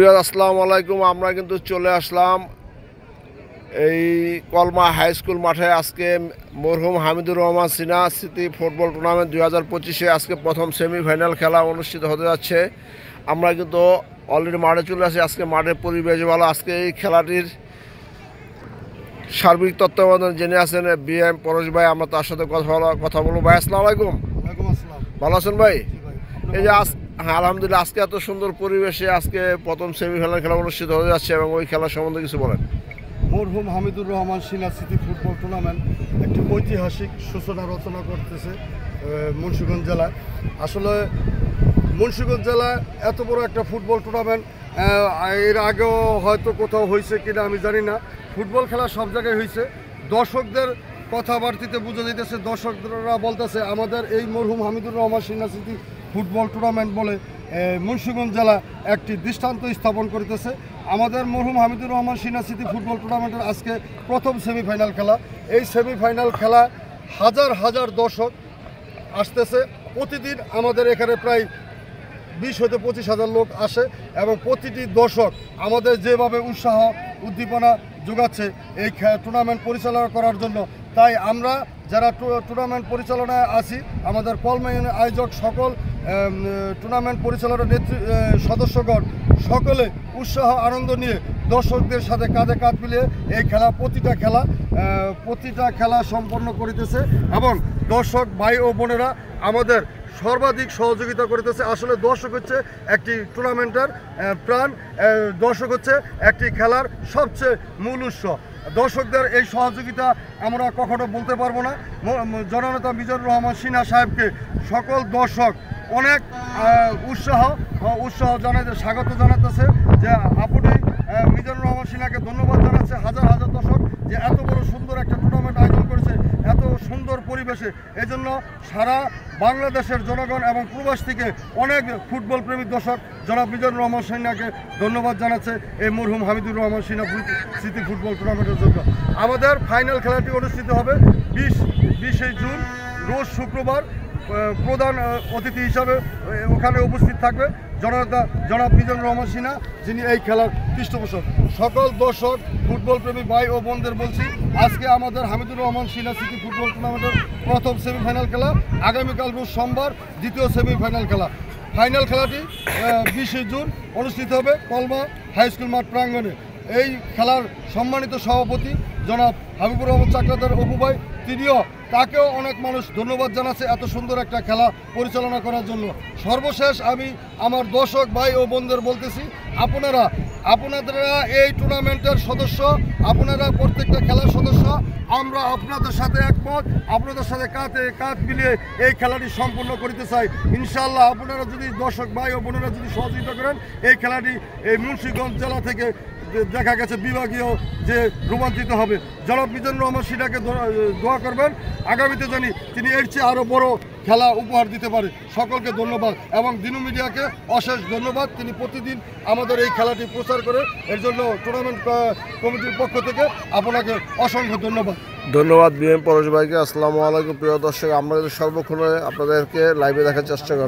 আসসালামু আলাইকুম। আমরা কিন্তু চলে আসলাম এই কলমা হাই স্কুল মাঠে। আজকে মরহুম হামিদুর রহমান সিনহা স্মৃতি ফুটবল টুর্নামেন্ট 2025-এ আজকে প্রথম সেমিফাইনাল খেলা অনুষ্ঠিত হতে যাচ্ছে। আমরা কিন্তু অলরেডি মাঠে চলে আসি। আজকে মাঠের পরিবেশ ভালো। আজকে এই খেলাটির সার্বিক তত্ত্বাবধান জেনে আছেন বিএম পরশ ভাই। আমরা তার সাথে কথা বলবো। ভাই আসসালামু আলাইকুম। ভালো আছেন ভাই? এই যে হ্যাঁ, আলহামদুলিল্লাহ। আজকে এত সুন্দর পরিবেশে আজকে প্রথম সেমিফাইনাল খেলা অনুষ্ঠিত হতে যাচ্ছে এবং ওই খেলা সম্বন্ধে কিছু বলেন। মরহুম হামিদুর রহমান সিনহা স্মৃতি ফুটবল টুর্নামেন্ট একটি ঐতিহাসিক সূচনা রচনা করতেছে মুন্সিগঞ্জ জেলায়। আসলে মুন্সিগঞ্জ জেলায় এত বড় একটা ফুটবল টুর্নামেন্ট এর আগেও হয়তো কোথাও হয়েছে কিনা আমি জানি না। ফুটবল খেলা সব জায়গায় হয়েছে। দর্শকদের কথাবার্তিতে বোঝা যাইতেছে, দর্শকরা বলতেছে আমাদের এই মরহুম হামিদুর রহমান সিনহা স্মৃতি ফুটবল টুর্নামেন্ট বলে মুন্সিগঞ্জ জেলা একটি দৃষ্টান্ত স্থাপন করতেছে। আমাদের মরহুম হামিদুর রহমান সিনহা স্মৃতি ফুটবল টুর্নামেন্টের আজকে প্রথম সেমিফাইনাল খেলা। এই সেমিফাইনাল খেলা হাজার হাজার দর্শক আসতেছে। প্রতিদিন আমাদের এখানে প্রায় 20 হতে 25,000 লোক আসে এবং প্রতিটি দর্শক আমাদের যেভাবে উৎসাহ উদ্দীপনা যোগাচ্ছে এই টুর্নামেন্ট পরিচালনা করার জন্য। তাই আমরা যারা টুর্নামেন্ট পরিচালনায় আছি, আমাদের কলমা ইউনিয়নের আয়োজক সকল টুর্নামেন্ট পরিচালনার সদস্যগণ সকলে উৎসাহ আনন্দ নিয়ে দর্শকদের সাথে কাঁধে কাঁধ মিলিয়ে এই প্রতিটা খেলা সম্পন্ন করিতেছে এবং দর্শক ভাই ও বোনেরা আমাদের সর্বাধিক সহযোগিতা করিতেছে। আসলে দর্শক হচ্ছে একটি টুর্নামেন্টের প্রাণ, দর্শক হচ্ছে একটি খেলার সবচেয়ে মূল উৎস। দর্শকদের এই সহযোগিতা আমরা কখনো বলতে পারবো না। জননেতা মিজানুর রহমান সিনহা সাহেবকে সকল দর্শক অনেক উৎসাহ জানাতে স্বাগত জানাতেছে যে আপনি মিজানুর রহমান সিনহাকে ধন্যবাদ জানাচ্ছে। হাজার হাজার দর্শক যে এত বড় সুন্দর একটা টুর্নামেন্ট আয়োজন করেছে এত সুন্দর পরিবেশে। এজন্য সারা বাংলাদেশের জনগণ এবং প্রবাস থেকে অনেক ফুটবল প্রেমিক দর্শক জনাব মিজানুর রহমান সিনহাকে ধন্যবাদ জানাচ্ছে এই মরহুম হামিদুর রহমান সিনহা স্মৃতি ফুটবল টুর্নামেন্টের জন্য। আমাদের ফাইনাল খেলাটি অনুষ্ঠিত হবে 20 জুন রোজ শুক্রবার। প্রধান অতিথি হিসাবে ওখানে উপস্থিত থাকবে জনাব মিজানুর রহমান সিনহা, যিনি এই খেলার পৃষ্ঠপোষক। সকল দর্শক ফুটবল প্রেমী ভাই ও বোনদের বলছি, আজকে আমাদের হামিদুর রহমান সিনহা স্মৃতি ফুটবল টুর্নামেন্টের প্রথম সেমিফাইনাল খেলা। আগামীকাল রোজ সোমবার দ্বিতীয় সেমিফাইনাল খেলা। ফাইনাল খেলাটি 20 জুন অনুষ্ঠিত হবে কলমা হাই স্কুল মাঠ প্রাঙ্গণে। এই খেলার সম্মানিত সভাপতি জনাব হাবিবুর রহমান চাকলাদার অপু ভাই, তাকেও অনেক মানুষ ধন্যবাদ জানাচ্ছে এত সুন্দর একটা খেলা পরিচালনা করার জন্য। সর্বশেষ আমি আমার দর্শক ভাই ও বোনদের বলতেছি, আপনারা এই টুর্নামেন্টের সদস্য, আপনারা প্রত্যেকটা খেলার সদস্য। আমরা আপনাদের সাথে একমত, আপনাদের সাথে কাঁধে কাঁধ মিলিয়ে এই খেলাটি সম্পূর্ণ করতে চাই। ইনশাআল্লাহ আপনারা যদি দর্শক ভাই ও বোনেরা যদি সহযোগিতা করেন, এই খেলাটি এই মুন্সিগঞ্জ জেলা থেকে দেখা গেছে বিভাগীয় যে রোমাঞ্চিত হবে। জনাব মিজানুর রহমান সিনহাকে দোয়া করবেন আগামীতে জানি তিনি এর চেয়ে আরও বড় খেলা উপহার দিতে পারে। সকলকে ধন্যবাদ এবং দিনু মিডিয়াকে অশেষ ধন্যবাদ। তিনি প্রতিদিন আমাদের এই খেলাটি প্রচার করে, এর জন্য টুর্নামেন্ট কমিটির পক্ষ থেকে আপনাকে অসংখ্য ধন্যবাদ বিএম পরশ ভাইকে। আসসালামু আলাইকুম। প্রিয় দর্শক, আমরা সর্বক্ষণে আপনাদেরকে লাইভে দেখার চেষ্টা করব।